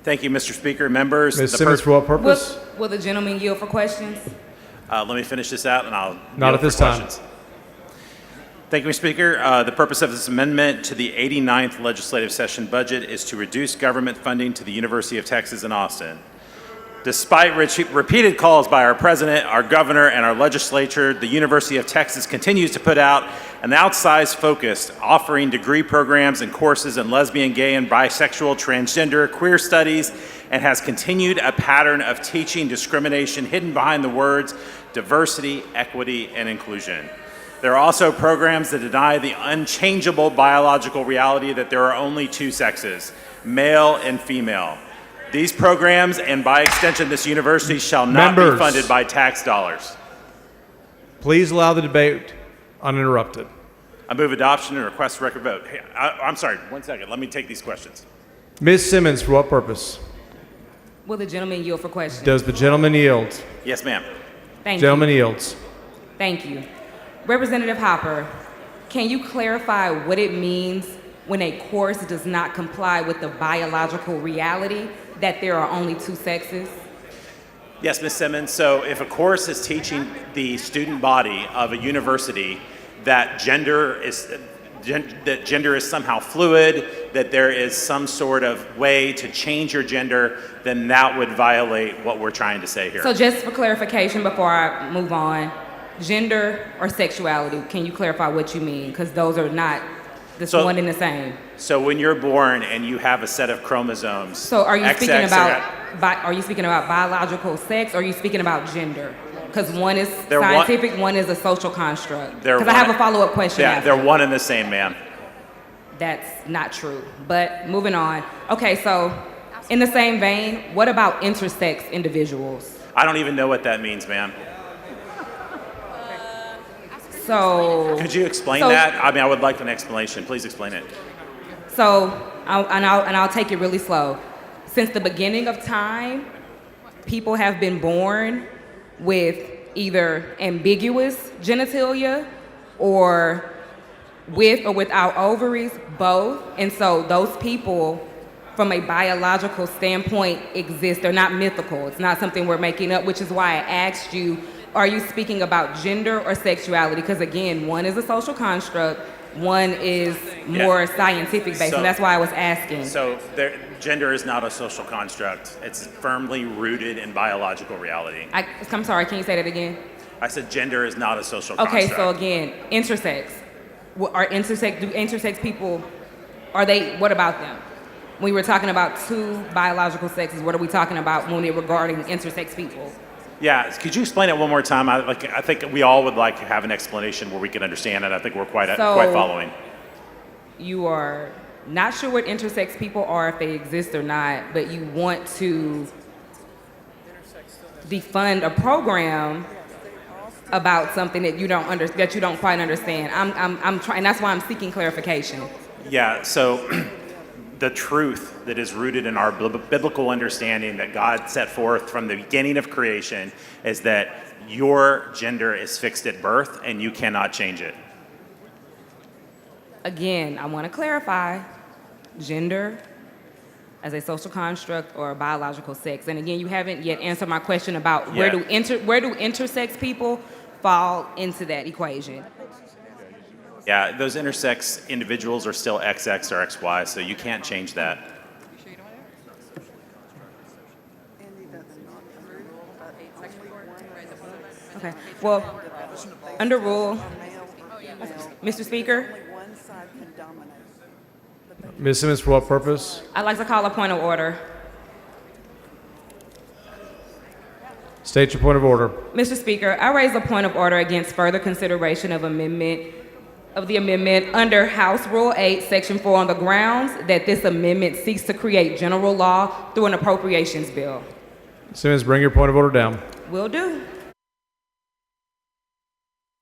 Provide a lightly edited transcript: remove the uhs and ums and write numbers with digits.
Thank you, Mr. Speaker. Members, Ms. Simmons, for what purpose? Will the gentleman yield for questions? let me finish this out and I'll Not yield at this for time. questions. Thank you, Mr. Speaker. The purpose of this amendment to the 89th legislative session budget is to reduce government funding to the University of Texas in Austin. Despite repeated calls by our president, our governor, and our legislature, the University of Texas continues to put out an outsized focus, offering degree programs and courses in lesbian, gay, and bisexual, transgender, queer studies, and has continued a pattern of teaching discrimination hidden behind the words diversity, equity, and inclusion. There are also programs that deny the unchangeable biological reality that there are only two sexes, male and female. These programs, and by extension this university, shall not be funded by tax dollars. Please allow the debate uninterrupted. I move adoption and request record vote. Hey, I'm sorry, 1 second. Let me take these questions. Ms. Simmons, for what purpose? Will the gentleman yield for questions? Does the gentleman yield? Yes, ma'am. Thank Gentleman you. yields. Thank you. Representative Hopper, can you clarify what it means when a course does not comply with the biological reality that there are only two sexes? Yes, Ms. Simmons. So if a course is teaching the student body of a university that gender is somehow fluid, that there is some sort of way to change your gender, then that would violate what we're trying to say here. So just for clarification before I move on, gender or sexuality, can you clarify what you mean? Because those are not one and the same. So when you're born and you have a set of chromosomes, so are you XX speaking about biological sex, or are you speaking about gender? Because one is scientific, one is a social construct. Because I have a follow-up question. Yeah, they're one and the same, ma'am. That's not true. But moving on. Okay, so in the same vein, what about intersex individuals? I don't even know what that means, ma'am. So could you explain that? I mean, I would like an explanation. Please explain it. So, I'll take it really slow. Since the beginning of time, people have been born with either ambiguous genitalia or with or without ovaries, both. And so those people, from a biological standpoint, exist. They're not mythical. It's not something we're making up, which is why I asked you, are you speaking about gender or sexuality? Because again, one is a social construct, one is more scientific based, and that's why I was asking. So gender is not a social construct. It's firmly rooted in biological reality. I'm sorry, can you say that again? I said gender is not a social construct. Okay, so again, intersex. Do intersex people, what about them? When we were talking about two biological sexes, what are we talking about when we're regarding intersex people? Yeah, could you explain it one more time? I think we all would like to have an explanation where we can understand it. I think we're quite following. You are not sure what intersex people are, if they exist or not, but you want to defund a program about something that you don't quite understand. I'm trying. That's why I'm seeking clarification. Yeah. So the truth that is rooted in our biblical understanding that God set forth from the beginning of creation is that your gender is fixed at birth and you cannot change it. Again, I want to clarify gender as a social construct or a biological sex. And again, you haven't yet answered my question about where do intersex people fall into that equation? Yeah, those intersex individuals are still XX or XY, so you can't change that. Okay, well, under rule, Mr. Speaker, Ms. Simmons, for what purpose? I'd like to call a point of order. State your point of order. Mr. Speaker, I raise a point of order against further consideration of the amendment under House Rule 8, Section 4 on the grounds that this amendment seeks to create general law through an appropriations bill. Simmons, bring your point of order down. Will do.